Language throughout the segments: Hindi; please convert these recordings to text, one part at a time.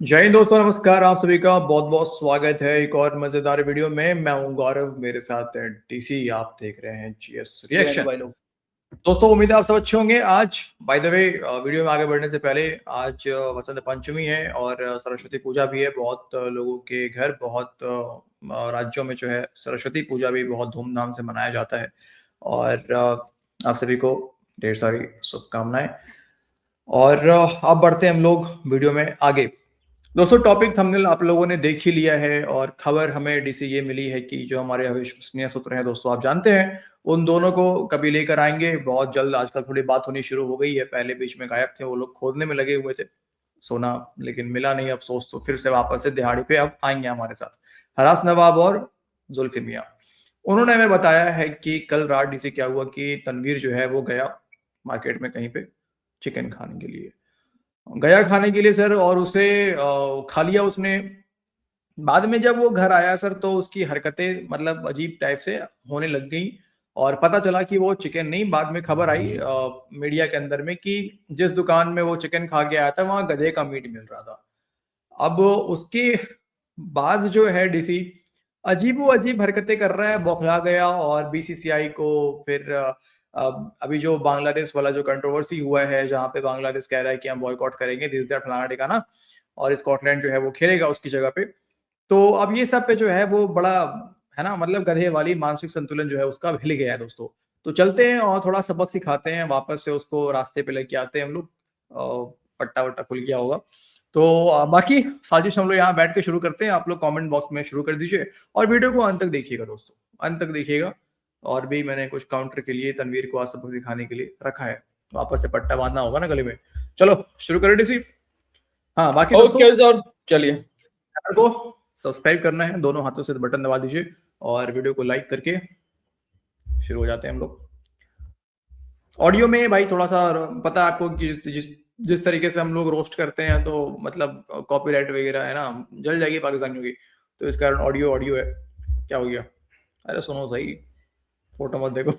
जय हिंद दोस्तों, नमस्कार। आप सभी का बहुत बहुत स्वागत है एक और मजेदार वीडियो में। मैं हूं गौरव, मेरे साथ है डीसी। आप देख रहे हैं जीएस जय हिंद रिएक्शन। भाई लोग। दोस्तों, उम्मीद है आप सब अच्छे होंगे। आज बाय द वे, वीडियो में आगे बढ़ने से पहले आज वसंत पंचमी है और सरस्वती पूजा भी है। बहुत लोगों के घर, बहुत राज्यों में जो है सरस्वती पूजा भी बहुत धूमधाम से मनाया जाता है। और आप सभी को ढेर सारी शुभकामनाएं। और अब बढ़ते हैं हम लोग वीडियो में आगे। दोस्तों, टॉपिक थंबनेल आप लोगों ने देख ही लिया है और खबर हमें डी से ये मिली है कि जो हमारे अविश्वसनीय सूत्र हैं दोस्तों, आप जानते हैं, उन दोनों को कभी लेकर आएंगे बहुत जल्द। आजकल थोड़ी बात होनी शुरू हो गई है। पहले बीच में गायब थे, वो लोग खोदने में लगे हुए थे सोना, लेकिन मिला नहीं अफसोस। तो फिर से वापस से दिहाड़ी पे अब आएंगे हमारे साथ हरास नवाब और जुल्फी मियाँ। उन्होंने हमें बताया है कि कल रात डी से क्या हुआ कि तनवीर जो है वो गया मार्केट में कहीं पे चिकन खाने के लिए। गया खाने के लिए सर, और उसे खा लिया उसने। बाद में जब वो घर आया सर, तो उसकी हरकतें मतलब अजीब टाइप से होने लग गई। और पता चला कि वो चिकन नहीं, बाद में खबर आई मीडिया के अंदर में कि जिस दुकान में वो चिकन खा के आया था वहां गधे का मीट मिल रहा था। अब उसके बाद जो है डीसी अजीब वो अजीब हरकतें कर रहा है, बौखला गया। और बीसीसीआई को फिर अभी जो बांग्लादेश वाला जो कंट्रोवर्सी हुआ है, जहां पे बांग्लादेश कह रहा है कि हम बॉयकॉट करेंगे दिस दैट फलाना ठिकाना, और स्कॉटलैंड जो है वो खेलेगा उसकी जगह पे। तो अब ये सब पे जो है वो बड़ा है ना, मतलब गधे वाली मानसिक संतुलन जो है उसका हिल गया है दोस्तों। तो चलते हैं और थोड़ा सबक सिखाते हैं, वापस से उसको रास्ते पे लेके आते हैं हम लोग। पट्टा वट्टा खुल गया होगा। तो बाकी साजिश हम लोग यहाँ बैठ के शुरू करते हैं। आप लोग कमेंट बॉक्स में शुरू कर दीजिए और वीडियो को अंत तक देखिएगा दोस्तों, अंत तक देखिएगा। और भी मैंने कुछ काउंटर के लिए तनवीर को आज सबक सिखाने के लिए रखा है। वापस से पट्टा बांधना होगा ना गले में। चलो शुरू करें डीसी। हाँ, बाकी दोस्तों, ओके सर, चलिए। चैनल को सब्सक्राइब करना है, दोनों हाथों से बटन दबा दीजिए और वीडियो को लाइक करके शुरू हो जाते हैं हम लोग। ऑडियो में भाई थोड़ा सा पता है आपको कि जिस तरीके से हम लोग रोस्ट करते हैं, तो मतलब कॉपीराइट वगैरह है ना, जल जाएगी पाकिस्तानियों की। तो इस कारण ऑडियो ऑडियो है। क्या हो गया? अरे सुनो सही, फोटो मत देखो।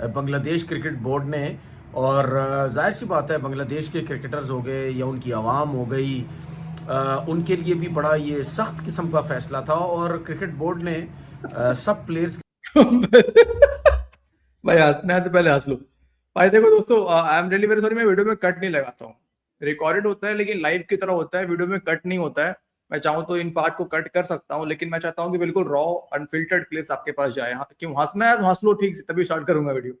बांग्लादेश क्रिकेट बोर्ड ने, और जाहिर सी बात है बांग्लादेश के क्रिकेटर्स हो गए या उनकी आवाम हो गई, उनके लिए भी बड़ा ये सख्त किस्म का फैसला था। और क्रिकेट बोर्ड ने सब प्लेयर्स भाई हंसना है तो पहले हंस लो। भाई देखो दोस्तों, I am really very sorry, मैं वीडियो में कट नहीं लगाता हूँ। रिकॉर्डेड होता है लेकिन लाइव की तरह होता है, वीडियो में कट नहीं होता है। मैं चाहूँ तो इन पार्ट को कट कर सकता हूँ, लेकिन मैं चाहता हूँ कि बिल्कुल रॉ अनफिल्टर्ड क्लिप्स आपके पास जाए। क्यों हंसना है तो हंस लो, ठीक से, तभी स्टार्ट करूंगा वीडियो।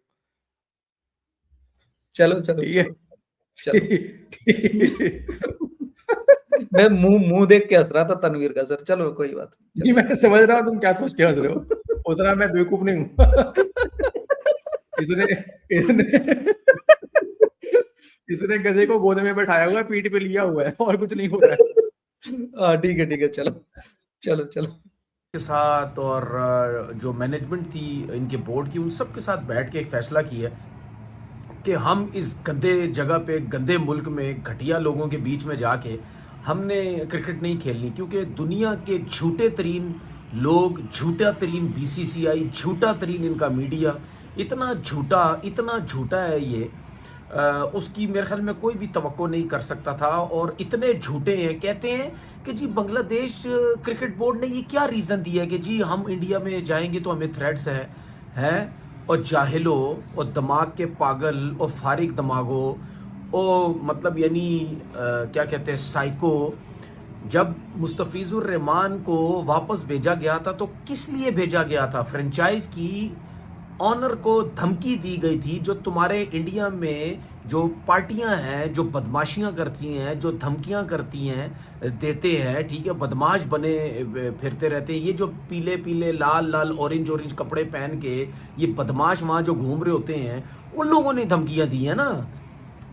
चलो चलो ठीक है। चलो चलो। ठीक। मैं मुंह मुंह देख के हंस रहा था तनवीर का सर। चलो कोई बात नहीं, मैं समझ रहा हूँ तुम क्या सोच के हंस रहे हो। उतना मैं बेवकूफ नहीं हूँ। इसने इसने इसने गधे को गोद में बैठाया हुआ है, पीठ पे लिया हुआ है और कुछ नहीं हो रहा है। हाँ ठीक है चलो चलो चलो। के साथ और जो मैनेजमेंट थी इनके बोर्ड की, उन सब के साथ बैठ के एक फैसला किया कि हम इस गंदे जगह पे, गंदे मुल्क में, घटिया लोगों के बीच में जाके हमने क्रिकेट नहीं खेलनी। क्योंकि दुनिया के झूठे तरीन लोग, झूठा तरीन बीसीसीआई, झूठा तरीन इनका मीडिया, इतना झूठा है ये, उसकी मेरे ख्याल में कोई भी तवक्को नहीं कर सकता था। और इतने झूठे हैं। कहते हैं कि जी बांग्लादेश क्रिकेट बोर्ड ने ये क्या रीज़न दिया है कि जी हम इंडिया में जाएंगे तो हमें थ्रेट्स हैं। और जाहिलो और दिमाग के पागल और फारिग दिमागो और मतलब यानी क्या कहते हैं, साइको। जब मुस्तफिजुर रहमान को वापस भेजा गया था तो किस लिए भेजा गया था? फ्रेंचाइज की ऑनर को धमकी दी गई थी। जो तुम्हारे इंडिया में जो पार्टियां हैं, जो बदमाशियां करती हैं, जो धमकियां करती हैं, देते हैं, ठीक है, बदमाश बने फिरते रहते हैं, ये जो पीले पीले लाल लाल ऑरेंज ऑरेंज कपड़े पहन के ये बदमाश वहां जो घूम रहे होते हैं, उन लोगों ने धमकियां दी है ना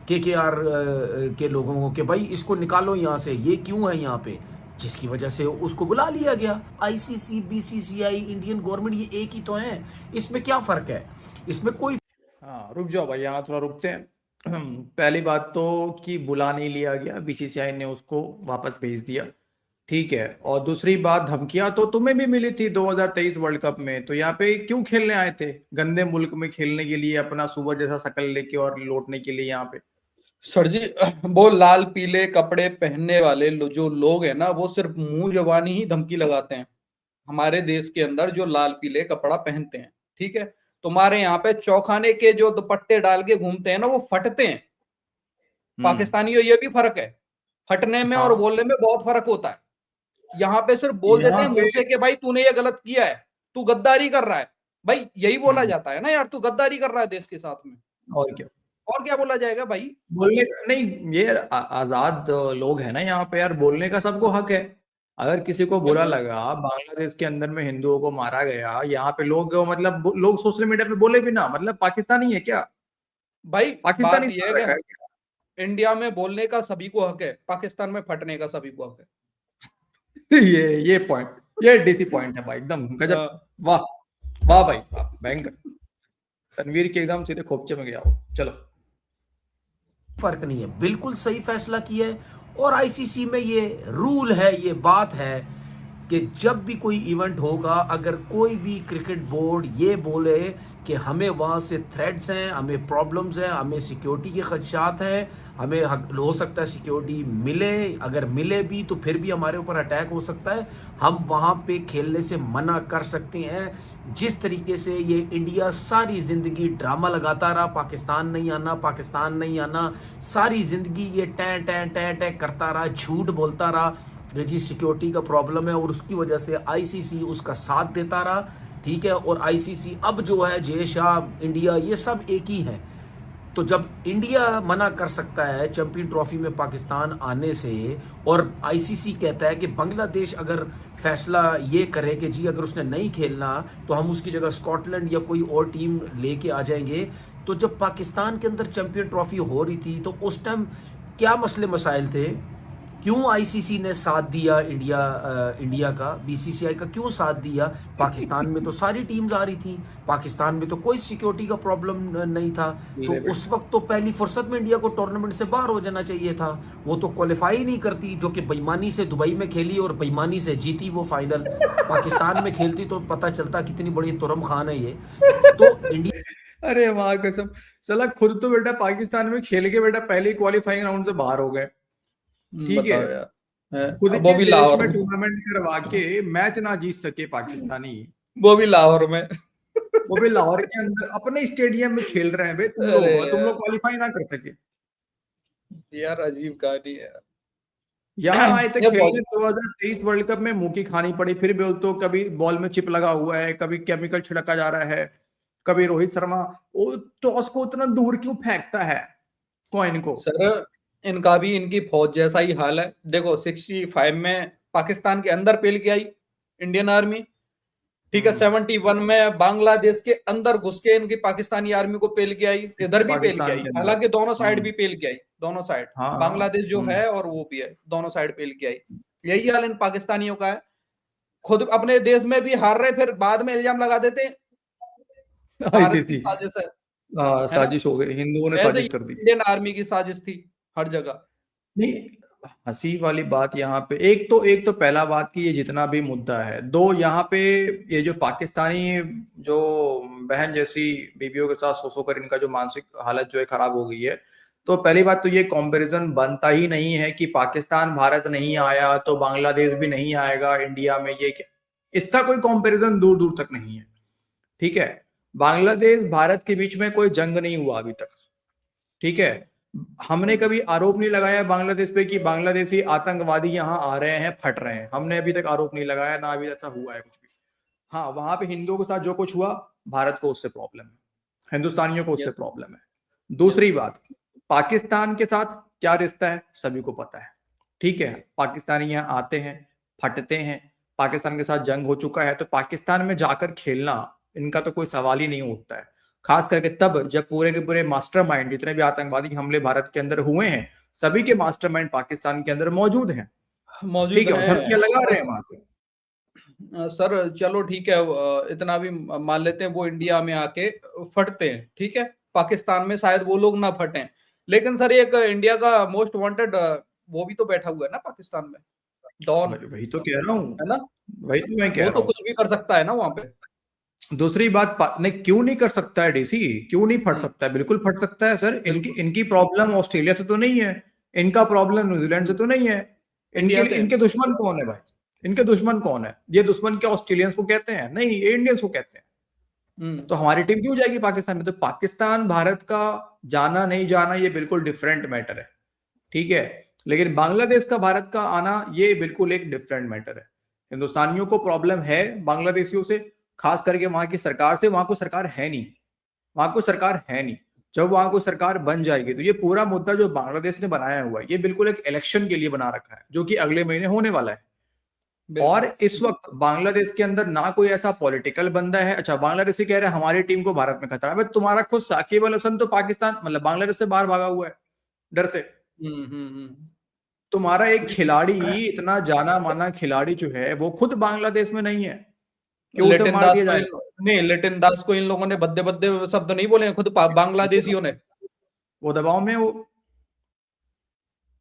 केकेआर के लोगों को कि भाई इसको निकालो यहाँ से, ये क्यों है यहाँ पे, जिसकी वजह से उसको बुला लिया गया। आईसीसी, बीसीसीआई, इंडियन गवर्नमेंट, ये एक ही तो है। इसमें क्या फर्क है? इसमें कोई हाँ, रुक जाओ भाई, यहाँ थोड़ा रुकते हैं। पहली बात तो कि बुला नहीं लिया गया, बीसीसीआई ने उसको वापस भेज दिया, ठीक है। और दूसरी बात, धमकियां तो तुम्हें भी मिली थी 2023 वर्ल्ड कप में। तो यहाँ पे क्यों खेलने आए थे? गंदे मुल्क में खेलने के लिए, अपना सुबह जैसा शकल लेके और लौटने के लिए यहाँ पे? सर जी, वो लाल पीले कपड़े पहनने वाले जो लोग हैं ना, वो सिर्फ मुंह जबानी ही धमकी लगाते हैं। हमारे देश के अंदर जो लाल पीले कपड़ा पहनते हैं, ठीक है, तुम्हारे यहाँ पे चौखाने के जो दुपट्टे डाल के घूमते हैं ना, वो फटते हैं। पाकिस्तानियों ये भी फर्क है, फटने में और हाँ बोलने में बहुत फर्क होता है। यहाँ पे सिर्फ बोल देते यहाँ हैं पे मुंह से कि भाई तूने ये गलत किया है, तू गद्दारी कर रहा है। भाई यही बोला हम्म, जाता है ना यार, तू गद्दारी कर रहा है देश के साथ में। और क्या और क्या बोला जाएगा भाई? बोलने नहीं, ये आजाद लोग हैं ना यहाँ पे यार, बोलने का सबको हक है। अगर किसी को बुरा बिल्कुल लगा बांग्लादेश के अंदर में हिंदुओं को मारा गया, यहाँ पे लोग मतलब लोग सोशल मीडिया पे बोले भी ना, मतलब पाकिस्तानी है क्या? भाई, बात पाकिस्तानी यह समझ है रखा है कि इंडिया में बोलने का सभी को हक है, पाकिस्तान में फटने का सभी को हक क्या? ये पॉइंट, ये डीसी पॉइंट है भाई, एकदम है। गजब। वाह, वाह भाई वाह, भयंकर। तनवीर के एकदम सीधे खोपचे में गया हो। चलो, फर्क नहीं है, बिल्कुल सही फैसला किया है। और आईसीसी में ये रूल है, ये बात है कि जब भी कोई इवेंट होगा, अगर कोई भी क्रिकेट बोर्ड ये बोले कि हमें वहाँ से थ्रेट्स हैं, हमें प्रॉब्लम्स हैं, हमें सिक्योरिटी के खदशात हैं, हमें हो सकता है सिक्योरिटी मिले, अगर मिले भी तो फिर भी हमारे ऊपर अटैक हो सकता है, हम वहाँ पे खेलने से मना कर सकते हैं। जिस तरीके से ये इंडिया सारी ज़िंदगी ड्रामा लगाता रहा, पाकिस्तान नहीं आना, पाकिस्तान नहीं आना, सारी ज़िंदगी ये टैं टैं टैं टैं करता रहा, झूठ बोलता रहा कि जी सिक्योरिटी का प्रॉब्लम है, और उसकी वजह से आईसीसी उसका साथ देता रहा, ठीक है। और आईसीसी अब जो है, जय शाह, इंडिया, ये सब एक ही है। तो जब इंडिया मना कर सकता है चैंपियन ट्रॉफी में पाकिस्तान आने से, और आईसीसी कहता है कि बांग्लादेश अगर फैसला ये करे कि जी अगर उसने नहीं खेलना तो हम उसकी जगह स्कॉटलैंड या कोई और टीम लेके आ जाएंगे, तो जब पाकिस्तान के अंदर चैंपियन ट्रॉफी हो रही थी तो उस टाइम क्या मसले मसाइल थे? क्यों आईसीसी ने साथ दिया इंडिया का, बीसीसीआई का क्यों साथ दिया? पाकिस्तान में तो सारी टीम्स आ रही थी, पाकिस्तान में तो कोई सिक्योरिटी का प्रॉब्लम नहीं था। तो उस वक्त तो पहली फुर्सत में इंडिया को टूर्नामेंट से बाहर हो जाना चाहिए था। वो तो क्वालिफाई नहीं करती, जो कि बेईमानी से दुबई में खेली और बेईमानी से जीती वो फाइनल। पाकिस्तान में खेलती तो पता चलता कितनी बड़ी तुरम खान है ये। तो इंडिया, अरे वाह कसम, साला खुद तो बेटा पाकिस्तान में खेल के बेटा पहले ही क्वालिफाइंग राउंड से बाहर हो गए, ठीक है। बताओ यार, खुद वो के भी देश लाहौर में में। टूर्नामेंट करवा के मैच ना जीत सके पाकिस्तानी, वो भी लाहौर में। वो भी लाहौर के अंदर अपने स्टेडियम में खेल रहे हैं बे, अरे तुम लोग यार, क्वालिफाई ना कर सके। यार अजीब कहानी है यार। यहाँ आए थे ये खेलने, बहुत 2023 वर्ल्ड कप में मुंह की खानी पड़ी, फिर भी तो कभी बॉल में चिप लगा हुआ है, कभी केमिकल छिड़का जा रहा है, कभी रोहित शर्मा वो टॉस को उतना दूर क्यों फेंकता है कॉइन को। सर, इनका भी इनकी फौज जैसा ही हाल है। देखो 65 में पाकिस्तान के अंदर पेल के आई इंडियन आर्मी, ठीक है। 71 में बांग्लादेश के अंदर घुस के इनकी पाकिस्तानी आर्मी को पेल के आई, इधर भी पेल के पाकिस्तान आई, के अंदर। हालांकि दोनों साइड हम्म, भी पेल के आई, दोनों साइड, हाँ हाँ, बांग्लादेश जो है और वो भी है, दोनों साइड पेल के आई। यही हाल इन पाकिस्तानियों का है, खुद अपने देश में भी हार रहे, फिर बाद में इल्जाम लगा देते हैं भारत की आईसीसी, साजिश है ना। साजिश हो गई, हिंदुओं ने ऐसे ही साजिश कर दी। इंडियन आर्मी की साजिश थी हर जगह। नहीं, हंसी वाली बात यहाँ पे एक तो पहला बात कि ये जितना भी मुद्दा है, दो यहाँ पे ये जो पाकिस्तानी जो बहन जैसी बीवियों के साथ सो कर इनका जो मानसिक हालत जो है खराब हो गई है, तो पहली बात तो ये कंपैरिजन बनता ही नहीं है कि पाकिस्तान भारत नहीं आया तो बांग्लादेश भी नहीं आएगा इंडिया में, ये क्या, इसका कोई कंपैरिजन दूर दूर तक नहीं है, ठीक है। बांग्लादेश भारत के बीच में कोई जंग नहीं हुआ अभी तक, ठीक है। हमने कभी आरोप नहीं लगाया बांग्लादेश पे कि बांग्लादेशी आतंकवादी यहाँ आ रहे हैं फट रहे हैं, हमने अभी तक आरोप नहीं लगाया, ना अभी ऐसा हुआ है कुछ भी। हाँ, वहां पे हिंदुओं के साथ जो कुछ हुआ, भारत को उससे प्रॉब्लम है, हिंदुस्तानियों को उससे यस, प्रॉब्लम है। यस। दूसरी बात, पाकिस्तान के साथ क्या रिश्ता है सभी को पता है, ठीक है। पाकिस्तानी यहाँ आते हैं, फटते हैं, पाकिस्तान के साथ जंग हो चुका है, तो पाकिस्तान में जाकर खेलना इनका तो कोई सवाल ही नहीं उठता है। खास करके तब जब पूरे के पूरे मास्टरमाइंड जितने भी आतंकवादी हमले भारत के अंदर हुए हैं, सभी के मास्टरमाइंड पाकिस्तान के अंदर मौजूद हैं, मौजूद ठीक है, हैं। धमकियां लगा रहे हैं वहां पे। सर चलो ठीक है, इतना भी मान लेते हैं वो इंडिया में आके फटते हैं, ठीक है। पाकिस्तान में शायद वो लोग ना फटें, लेकिन सर एक इंडिया का मोस्ट वांटेड वो भी तो बैठा हुआ है ना पाकिस्तान में, डॉन, वही तो कह रहा हूँ, है ना। वही तो मैं कह वो रहा तो हूँ। कुछ भी कर सकता है ना वहां पे। दूसरी बात नहीं, क्यों नहीं कर सकता है डीसी, क्यों नहीं फट सकता है? बिल्कुल फट सकता है सर। इनकी इनकी प्रॉब्लम ऑस्ट्रेलिया से तो नहीं है, इनका प्रॉब्लम न्यूजीलैंड से तो नहीं है। इंडिया से इनके दुश्मन कौन है भाई? इनके दुश्मन कौन है? ये दुश्मन क्या ऑस्ट्रेलियंस को कहते हैं? नहीं, ये इंडियंस को कहते हैं। तो हमारी टीम क्यों जाएगी पाकिस्तान में? तो पाकिस्तान भारत का जाना नहीं जाना ये बिल्कुल डिफरेंट मैटर है, ठीक है। लेकिन बांग्लादेश का भारत का आना ये बिल्कुल एक डिफरेंट मैटर है। हिंदुस्तानियों को प्रॉब्लम है बांग्लादेशियों से, खास करके वहां की सरकार से। वहां को सरकार है नहीं, वहां को सरकार है नहीं। जब वहां को सरकार बन जाएगी तो ये पूरा मुद्दा जो बांग्लादेश ने बनाया हुआ है ये बिल्कुल एक इलेक्शन के लिए बना रखा है, जो कि अगले महीने होने वाला है। और इस वक्त बांग्लादेश के अंदर ना कोई ऐसा पॉलिटिकल बंदा है। अच्छा, बांग्लादेशी कह रहे हैं हमारी टीम को भारत में खतरा है। तुम्हारा खुद साकिब अल हसन तो पाकिस्तान मतलब बांग्लादेश से बाहर भागा हुआ है डर से। तुम्हारा एक खिलाड़ी, इतना जाना माना खिलाड़ी जो है वो खुद बांग्लादेश में नहीं है कि उसे मार दिया जाए। नहीं, लिटिन दास को इन लोगों ने भद्दे भद्दे शब्द नहीं बोले, खुद बांग्लादेशियों ने। वो दबाव में, वो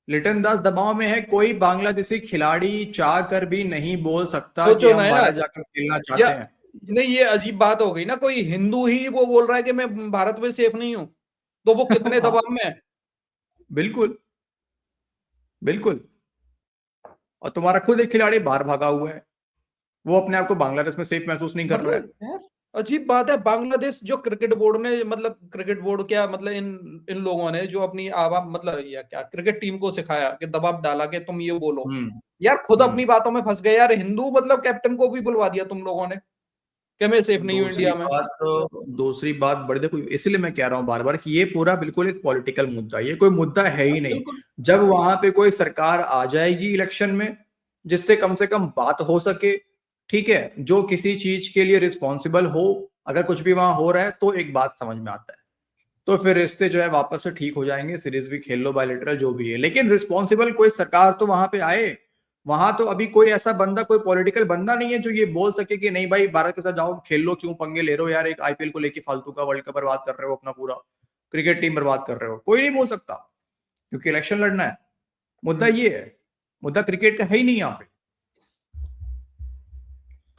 लिटन दास दबाव में है। कोई बांग्लादेशी खिलाड़ी चाह कर भी नहीं बोल सकता कि हम भारत जाकर खेलना चाहते हैं। नहीं, ये अजीब बात हो गई ना, कोई हिंदू ही वो बोल रहा है कि मैं भारत में सेफ नहीं हूं, तो वो कितने दबाव में है। बिल्कुल बिल्कुल। और तुम्हारा खुद एक खिलाड़ी बाहर भागा हुआ है, वो अपने आप को बांग्लादेश में सेफ महसूस नहीं कर रहा है। अजीब बात है। बांग्लादेश जो क्रिकेट बोर्ड ने, मतलब क्रिकेट बोर्ड क्या, मतलब इन लोगों ने जो अपनी आवाम, मतलब या क्या क्रिकेट टीम को सिखाया कि दबाव डाला कि तुम ये बोलो, यार खुद अपनी बातों में फंस गए यार। हिंदू मतलब कैप्टन को भी बुलवा दिया तुम लोगों ने कि मैं सेफ नहीं हूं इंडिया में। दूसरी बात बड़ी, देखो इसलिए मैं कह रहा हूं बार बार कि ये पूरा बिल्कुल एक पॉलिटिकल मुद्दा, ये कोई मुद्दा है ही नहीं। जब वहां पे कोई सरकार आ जाएगी इलेक्शन में जिससे कम से कम बात हो सके, ठीक है, जो किसी चीज के लिए रिस्पॉन्सिबल हो, अगर कुछ भी वहां हो रहा है तो एक बात समझ में आता है, तो फिर रिश्ते जो है वापस से ठीक हो जाएंगे, सीरीज भी खेल लो, बायलैटरल जो भी है। लेकिन रिस्पॉन्सिबल कोई सरकार तो वहां पे आए। वहां तो अभी कोई ऐसा बंदा, कोई पॉलिटिकल बंदा नहीं है जो ये बोल सके कि नहीं भाई भारत के साथ जाओ खेल लो, क्यों पंगे ले रहे हो यार, एक आईपीएल को लेके फालतू का वर्ल्ड कप बर्बाद कर रहे हो, अपना पूरा क्रिकेट टीम बर्बाद कर रहे हो। कोई नहीं बोल सकता क्योंकि इलेक्शन लड़ना है। मुद्दा ये है, मुद्दा क्रिकेट का है ही नहीं यहाँ पे।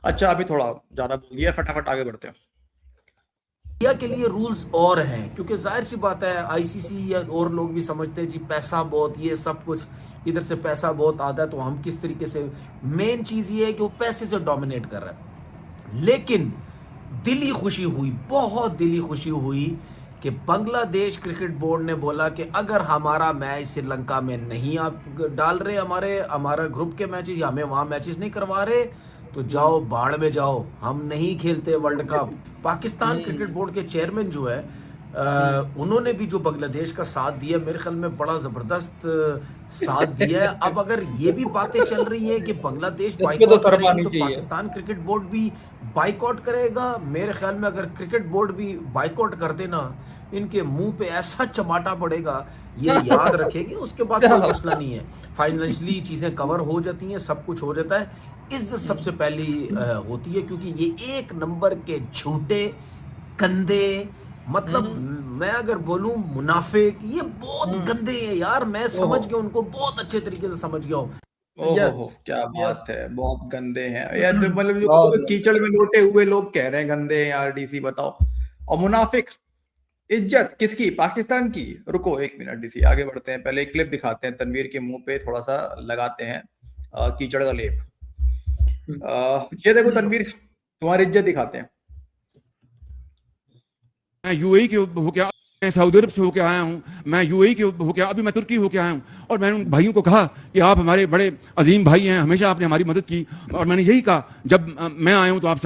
अच्छा, अभी थोड़ा ज्यादा बोल दिया, फटाफट आगे बढ़ते हैं। इंडिया के लिए रूल्स और हैं, क्योंकि जाहिर सी बात है आईसीसी या और लोग भी समझते हैं जी पैसा बहुत, ये सब कुछ इधर से पैसा बहुत आता है, तो हम किस तरीके से, मेन चीज ये है कि वो पैसे से डोमिनेट कर रहा है। लेकिन दिली खुशी हुई, बहुत दिली खुशी हुई कि बांग्लादेश क्रिकेट बोर्ड ने बोला कि अगर हमारा मैच श्रीलंका में नहीं आप डाल रहे, हमारा ग्रुप के मैचेस या हमें वहां मैचेस नहीं करवा रहे, तो जाओ बाढ़ में जाओ, हम नहीं खेलते world cup. Pakistan cricket board के चेयरमैन जो है उन्होंने भी जो बांग्लादेश का साथ दिया, मेरे ख्याल में बड़ा जबरदस्त साथ दिया है। अब अगर ये भी बातें चल रही हैं कि बांग्लादेश बाइकआउट करेगी तो पाकिस्तान क्रिकेट बोर्ड भी बाइकआउट करेगा। मेरे ख्याल में अगर क्रिकेट बोर्ड भी बाइकआउट कर देना, इनके मुंह पे ऐसा चमाटा पड़ेगा, ये याद रखेंगे। उसके बाद कोई मसला नहीं है, फाइनेंशियली चीजें कवर हो जाती हैं, सब कुछ हो जाता है। इज्जत सबसे पहली होती है, क्योंकि ये एक नंबर के झूठे गंदे, मतलब मैं अगर बोलूं मुनाफिक, ये बहुत गंदे हैं यार। मैं समझ गया उनको, बहुत अच्छे तरीके से समझ गया हूँ। क्या बात है, बहुत गंदे हैं यार। मतलब जो कीचड़ में लोटे हुए लोग कह रहे हैं गंदे हैं यार, डीसी बताओ। और मुनाफिक, इज्जत किसकी? पाकिस्तान की। रुको एक मिनट डीसी, आगे बढ़ते हैं। पहले एक क्लिप दिखाते हैं, तनवीर के मुंह पे थोड़ा सा लगाते हैं कीचड़ का लेप। ये देखो तनवीर, तुम्हारी इज्जत दिखाते हैं। मैं यूएई के होके, मैं सऊदी अरब से होके आया हूँ, मैं यूएई के होके, अभी मैं तुर्की होके आया हूँ। और मैंने उन भाइयों को कहा कि आप हमारे बड़े अजीम भाई हैं, हमेशा आपने हमारी मदद की। और मैंने यही कहा, जब मैं आया हूँ तो आप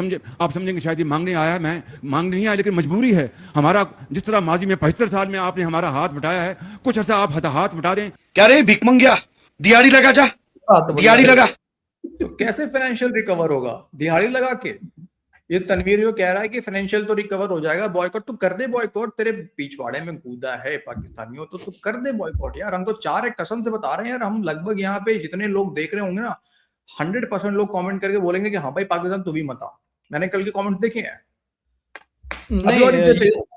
समझेंगे शायद ये मांगने आया है। मैं मांगने नहीं आया, लेकिन मजबूरी है हमारा। जिस तरह माजी में 75 साल में आपने हमारा हाथ बटाया है, कुछ ऐसा आप हाथ बटा दें। क्या रे भिख मंगिया, दिहाड़ी लगा जा, दिहाड़ी लगा। तो कैसे फाइनेंशियल रिकवर होगा दिहाड़ी लगा के? ये तनवीर जो कह रहा है कि फाइनेंशियल तो रिकवर हो जाएगा, बॉयकॉट तो कर दे। बॉयकॉट तेरे पिछवाड़े में कूदा है पाकिस्तानियों, तो तू कर दे बॉयकॉट यार। हम तो चार एक कसम से बता रहे हैं यार, हम लगभग यहाँ पे जितने लोग देख रहे होंगे ना, 100% लोग कमेंट करके बोलेंगे कि हाँ भाई पाकिस्तान तू भी मत आ। मैंने कल के कमेंट देखे हैं। अभी और इज्जत देखो,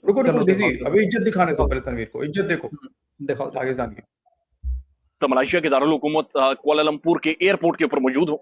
रुको रुको डीसी, अभी इज्जत दिखाने दो पहले तनवीर को। इज्जत देखो दिखाओ पाकिस्तान की। मलेशिया के दारुल हुकूमत कुआलालंपुर के एयरपोर्ट के ऊपर मौजूद हूं।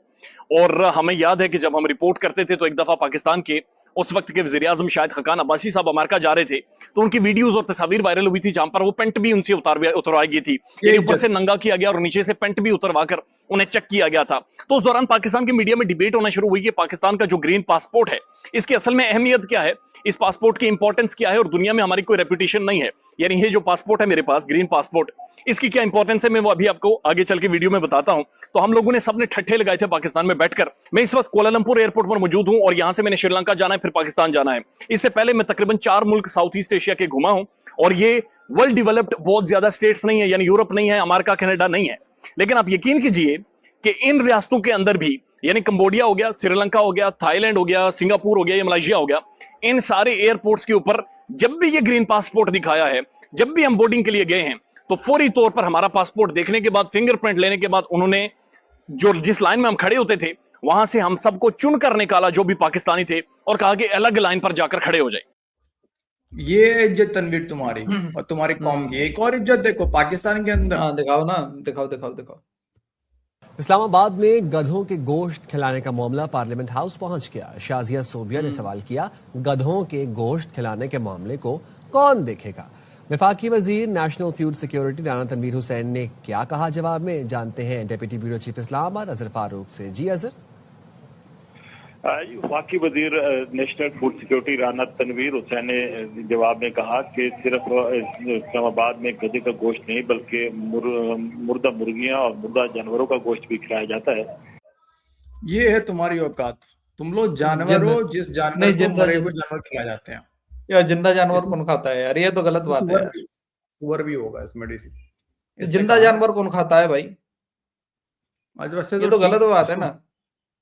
और हमें याद है कि जब हम रिपोर्ट करते थे तो एक दफा पाकिस्तान के उस वक्त के वज़ीर आज़म शाहिद खकान अब्बासी साहब अमेरिका जा रहे थे, तो उनकी वीडियोस और तस्वीर वायरल हुई थी जहां पर वो पेंट भी उनसे उतरवाई गई थी, यानी ऊपर से नंगा किया गया और नीचे से पेंट भी उतरवा कर उन्हें चेक किया गया था। तो उस दौरान पाकिस्तान की मीडिया में डिबेट होना शुरू हुई कि पाकिस्तान का जो ग्रीन पासपोर्ट है इसकी असल में अहमियत क्या है, इस पासपोर्ट की इंपॉर्टेंस क्या है और दुनिया में हमारी कोई रेपुटेशन नहीं है, यानी ये जो पासपोर्ट है मेरे पास ग्रीन पासपोर्ट, इसकी क्या इंपॉर्टेंस है मैं वो अभी आपको आगे चल के वीडियो में बताता हूं। तो हम लोगों ने सबने ठट्ठे लगाए थे पाकिस्तान में बैठकर। मैं इस वक्त कुआलालंपुर एयरपोर्ट पर मौजूद हूं और यहां से मैंने श्रीलंका जाना है, फिर पाकिस्तान जाना है। इससे पहले मैं तकरीबन 4 मुल्क साउथ ईस्ट एशिया के घुमा हूं और ये वर्ल्ड डेवलप्ड बहुत ज्यादा स्टेट्स नहीं है, यानी यूरोप नहीं है, अमेरिका कनाडा नहीं है। लेकिन आप यकीन कीजिए कि इन रियासतों के अंदर भी, यानी कंबोडिया हो गया, श्रीलंका हो गया, थाईलैंड हो गया, सिंगापुर हो गया या मलेशिया हो गया, इन सारे एयरपोर्ट्स के ऊपर जब भी ये ग्रीन पासपोर्ट दिखाया है, जब भी हम बोर्डिंग के लिए गए हैं, तो फौरी तौर पर हमारा पासपोर्ट देखने के बाद, फिंगरप्रिंट लेने के बाद उन्होंने जो जिस लाइन में हम खड़े होते थे वहां से हम सबको चुनकर निकाला जो भी पाकिस्तानी थे और कहा कि अलग लाइन पर जाकर खड़े हो जाए। ये इज्जत तनवीर तुम्हारी और तुम्हारी कौम की। एक और इज्जत देखो पाकिस्तान के अंदर। हाँ दिखाओ ना, दिखाओ। इस्लामाबाद में गधों के गोश्त खिलाने का मामला पार्लियामेंट हाउस पहुंच गया। शाजिया सोबिया ने सवाल किया, गधों के गोश्त खिलाने के मामले को कौन देखेगा? वफाकी वजीर national food security Rana Tanveer Hussain ने क्या कहा जवाब में, जानते हैं deputy bureau chief Islamabad Azhar Farooq से। जी अजहर। वफाकी वजीर national food security Rana Tanveer Hussain ने जवाब में कहा कि सिर्फ इस्लामाबाद में गधे का गोश्त नहीं बल्कि मुर्दा मुर्गियां और मुर्दा जानवरों का गोश्त भी खिलाया जाता है। ये है तुम्हारी औकात, तुम लोग जानवर हो, जिस जानवर को मरे हुए जानवर खिलाए जाते हैं। यार जिंदा जानवर कौन खाता है यार, ये तो गलत बात है। सुअर भी होगा इसमें डीसी। जिंदा जानवर कौन खाता है भाई? आज वैसे ये तो गलत बात है ना।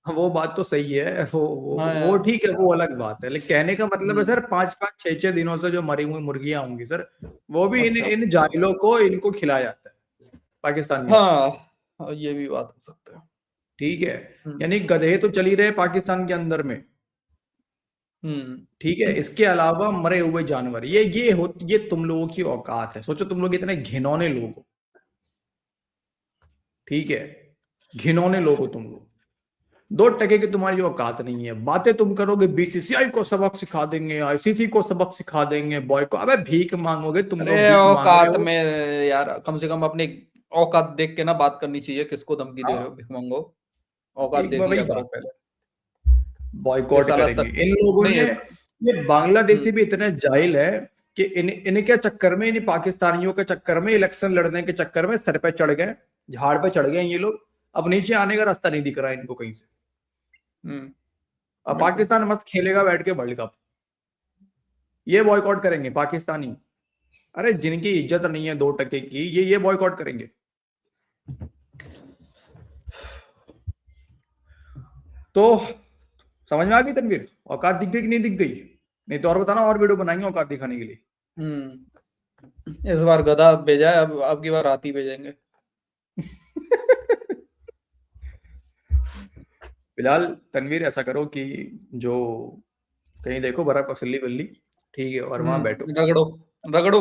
वो बात तो सही है, वो ठीक है, वो अलग बात है, लेकिन कहने का मतलब है सर 5-5 6-6 दिनों से जो मरी हुई मुर्गियां होंगी सर, वो भी इन जाहिलों को इनको खिलाया जाता है पाकिस्तान में। हाँ ये भी बात हो सकता है। ठीक है, यानी गधे तो चल ही रहे पाकिस्तान के अंदर में। ठीक है, इसके अलावा मरे हुए जानवर, ये तुम लोगों की औकात है। सोचो तुम लोग इतने घिनौने लोग हो, ठीक है, घिनौने लोग हो तुम लोग। 2 टके की तुम्हारी औकात नहीं है। बातें तुम करोगे बीसीसीआई को सबक सिखा देंगे, आईसीसी को सबक सिखा देंगे, बॉय को, अबे भीख मांगोगे तुम लोग। औकात में यार कम से कम अपनी औकात देख के ना बात करनी चाहिए। किसको धमकी दे रहे हो, भीख मांगो, औकात देख लिया करो पहले। बॉयकॉट करेंगे इन लोगों ने। ये बांग्लादेशी भी इतने जाहिल है कि इनके चक्कर में, इन पाकिस्तानियों के चक्कर में, इलेक्शन लड़ने के चक्कर में सर पे चढ़ गए, झाड़ पे चढ़ गए ये लोग। अब नीचे आने का रास्ता नहीं दिख रहा है इनको कहीं से। अब पाकिस्तान मस्त खेलेगा बैठ के वर्ल्ड कप, ये बॉयकॉट करेंगे पाकिस्तानी। अरे जिनकी इज्जत नहीं है 2 टके की, ये बॉयकॉट करेंगे। तो समझ में आ गई तनवीर, औकात दिख गई कि नहीं दिख गई? नहीं तो और बताना, और वीडियो बनाएंगे औकात दिखाने के लिए। इस बार गधा भेजा है, अब की बार हाथी भेजेंगे। फिलहाल तनवीर ऐसा करो कि जो कहीं देखो बर्फ का सिल्ली बल्ली, ठीक है, और वहां बैठो, रगड़ो।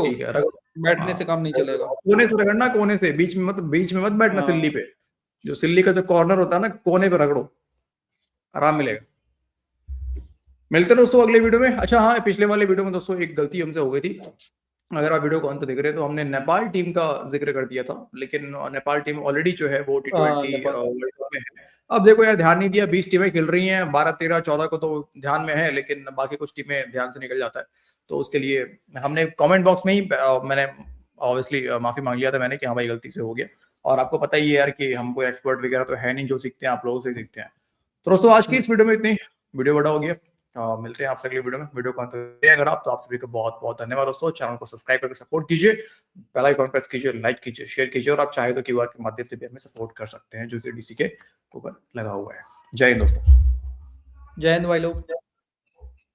ठीक है, रगड़ो। बैठने से काम नहीं चलेगा। कोने से रगड़ना, कोने से, बीच में मत बैठना। सिल्ली पे, जो सिल्ली का जो कॉर्नर होता है ना, कोने पे रगड़ो, आराम मिलेगा। मिलते हैं दोस्तों अगले वीडियो में। अच्छा हाँ, पिछले वाले वीडियो में दोस्तों एक गलती हमसे हो गई थी। अगर आप वीडियो को अंत देख रहे हैं तो हमने नेपाल टीम का जिक्र कर दिया था, लेकिन नेपाल टीम ऑलरेडी जो है वो T20 वर्ल्ड कप में है। अब देखो यार, ध्यान नहीं दिया, 20 टीमें खेल रही हैं, 12, 13, 14 को तो ध्यान में है, लेकिन बाकी कुछ टीमें ध्यान से निकल जाता है। तो उसके लिए हमने कमेंट बॉक्स में ही मैंने ऑब्वियसली माफी मांग लिया था मैंने कि हाँ भाई गलती से हो गया। और आपको पता ही है यार कि हम कोई एक्सपर्ट वगैरह तो है नहीं, जो सीखते हैं आप लोगों से सीखते हैं। तो दोस्तों आज की इस वीडियो में इतनी, वीडियो बड़ा हो गया। मिलते हैं आपसे अगली वीडियो में। वीडियो को अगर आप तो आप सभी को बहुत बहुत धन्यवाद दोस्तों। चैनल को सब्सक्राइब करके सपोर्ट कीजिए, बेल आइकन प्रेस कीजिए, लाइक कीजिए, शेयर कीजिए, और आप चाहे तो क्यूआर के माध्यम से भी हमें सपोर्ट कर सकते हैं जो कि डीसी के ऊपर लगा हुआ है। जय हिंद दोस्तों। जय हिंद भाई लोग।